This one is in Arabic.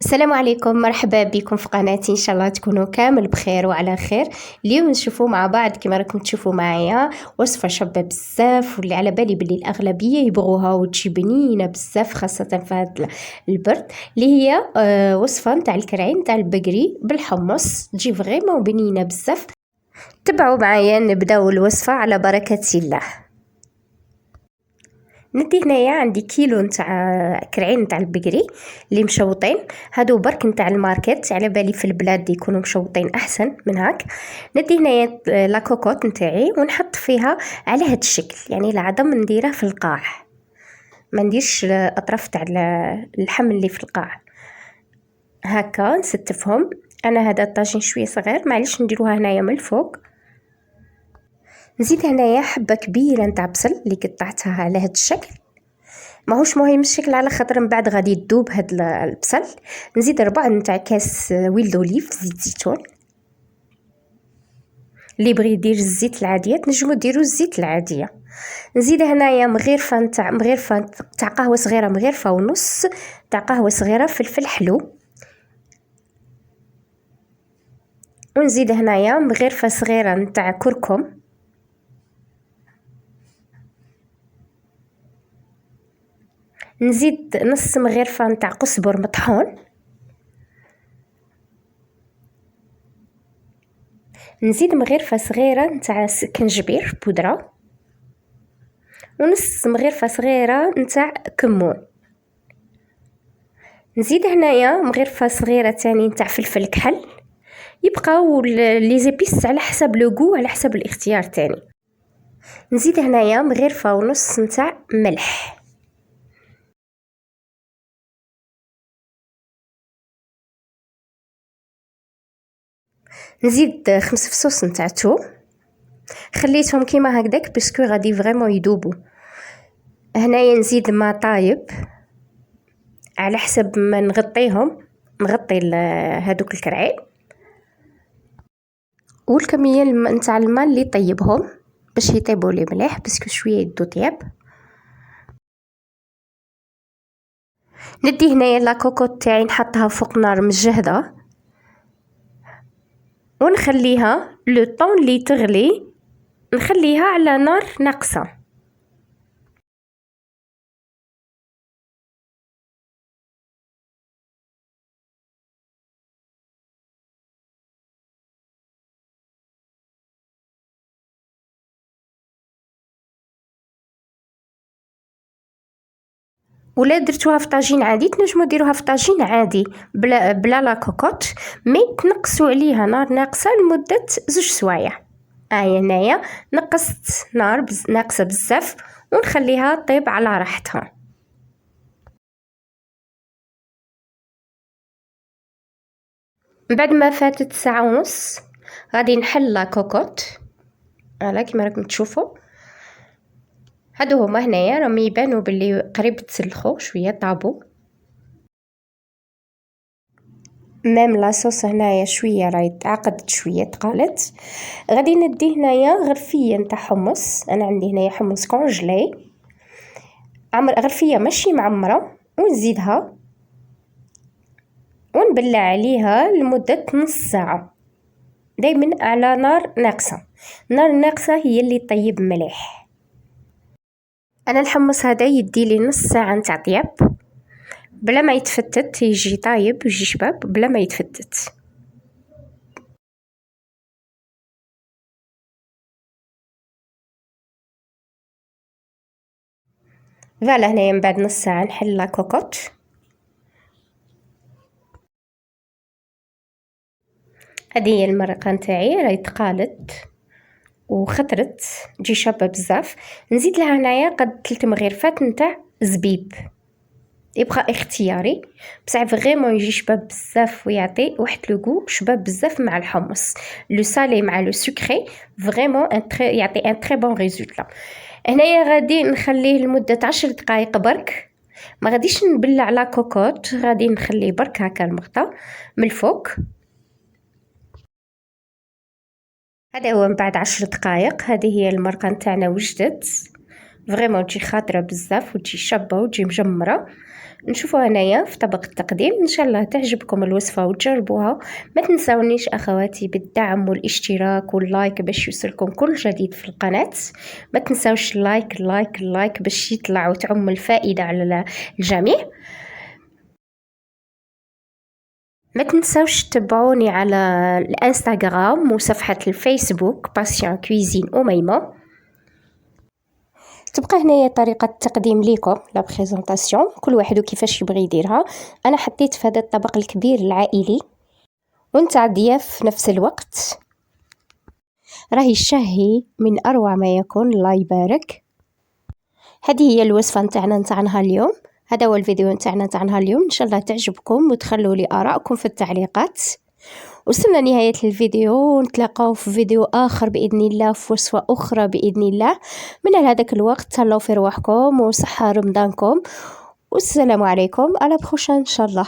السلام عليكم، مرحبا بكم في قناتي. ان شاء الله تكونوا كامل بخير وعلى خير. اليوم نشوفوا مع بعض كما راكم تشوفوا معايا وصفه شابه بزاف، واللي على بالي باللي الاغلبيه يبغوها وتجي بنينه بزاف خاصه في هذا البرد، اللي هي وصفه نتاع الكرعين نتاع البقري بالحمص. تجي فريمون بنينه بزاف. تبعوا معايا نبداو الوصفه على بركه الله. ندي هنايا عندي كيلو نتاع كرعين نتاع البقري اللي مشوطين، هادو برك نتاع الماركت، على بالي في البلاد يكونوا مشوطين احسن من هاك. ندي هنايا لا كوكوط نتاعي ونحط فيها على هاد الشكل، يعني العظم نديره في القاع، ما نديرش الاطراف تاع اللحم اللي في القاع. هكا نستفهم. انا هذا الطاجين شويه صغير، معليش نديروها هنايا من الفوق. نزيد هنايا حبه كبيره نتاع بصل اللي قطعتها على هاد الشكل، ماهوش مهم الشكل على خاطر من بعد غادي تذوب هاد البصل. نزيد ربع نتاع كاس ويل دوليف زيت زيتون، اللي بغي يدير الزيت العاديه تنجموا ديروا الزيت العاديه. نزيد هنايا مغرفه تاع قهوه صغيره، مغرفه ونص تاع قهوه صغيره فلفل حلو. ونزيد هنايا مغرفه صغيره نتاع كركم. نزيد نص مغرفه نتاع قزبر مطحون. نزيد مغرفه صغيره نتاع سكنجبير بودره، ونص مغرفه صغيره نتاع كمون. نزيد هنايا مغرفه صغيره تاني نتاع فلفل كحل. يبقاو لي زيبيس على حسب لو غو، على حسب الاختيار تاني. نزيد هنايا مغرفه ونص نتاع ملح. نزيد 5 فصوص نتاع توم، خليتهم كيما هكداك باسكو غادي فريمون يذوبوا. هنايا نزيد ما طايب على حسب ما نغطيهم، نغطي هادوك الكرعين، والكميه نتاع الماء اللي طيبهم باش يطيبوا لي مليح باسكو شويه يدو طياب. ندي هنايا لا كوكوط تاعي نحطها فوق نار مجهده، ونخليها لو طون اللي تغلي، نخليها على نار ناقصه. ولا درتوها في طاجين عادي تنجموا ديروها في طاجين عادي بلا لا كوكوط، مي تنقصوا عليها نار ناقصه لمده 2 سوايع. هنايا نقصت نار ناقصه بزاف، ونخليها طيب على راحتها. بعد ما فاتت ساعه ونص غادي نحل لا كوكوط. هلا كيما راكم تشوفوا، هادو هما هنايا راهم يبانوا باللي قريب تسلخوا شويه، طابو. ميم لاصوص هنايا شويه راهي تعقدت شويه، تقالت. غادي ندي هنايا غرفيه نتاع حمص، انا عندي هنايا حمص كونجلي، غرفيه ماشي معمره، ونزيدها ونبلع عليها لمده نص ساعه، دائما على نار ناقصه. النار الناقصه هي اللي طيب مليح. انا الحمص هذا يدي لي نص ساعه نتاع طياب بلا ما يتفتت، يجي طايب ويجي شباب بلا ما يتفتت. فوالا هنايا من بعد نص ساعه نحل لا كوكوط. هذه هي المرقه نتاعي راهي تقالت وخطرت، تجي شابه بزاف. نزيد لها هنايا قد 3 مغرفات نتاع زبيب، يبقى اختياري، بصح فريمون يجي شباب بزاف ويعطي واحد لو غو شباب بزاف مع الحمص. لو سالي مع لو سكري فريمون يعطي ان تري بون ريزولطا. هنايا غادي نخليه لمده 10 دقائق برك، ما غاديش نبلع لا كوكوط، غادي نخليه برك هكا المغطى من الفوق. هذا هو من بعد 10 دقائق. هذه هي المرقه نتاعنا وجدت فريمون، تجي خاطره بزاف وتجي شابه وتجي مجمره. نشوفوا هنايا في طبق التقديم. ان شاء الله تعجبكم الوصفه وتجربوها. ما تنساونيش اخواتي بالدعم والاشتراك واللايك باش يوصلكم كل جديد في القناه. ما تنساوش اللايك باش يطلع وتعم الفائده على الجميع. ما تنساوش تتبعوني على الانستغرام وصفحه الفيسبوك باسيون كويزين أميمة. تبقى هنايا طريقة التقديم ليكم لا بريزونطاسيون، كل واحد وكيفاش يبغي يديرها. انا حطيت في هذا الطبق الكبير العائلي ونتاع الضياف في نفس الوقت. راهي شهي من اروع ما يكون، الله يبارك. هذه هي الوصفة نتاع نهار اليوم. هذا هو الفيديو نتاع نهار اليوم. ان شاء الله تعجبكم وتخلوا لي آراءكم في التعليقات. وصلنا نهاية الفيديو، ونتلاقاو في فيديو آخر بإذن الله، في وصفة أخرى بإذن الله. من هذاك الوقت تهلاو في رواحكم وصحة رمضانكم، والسلام عليكم، على بروشان إن شاء الله.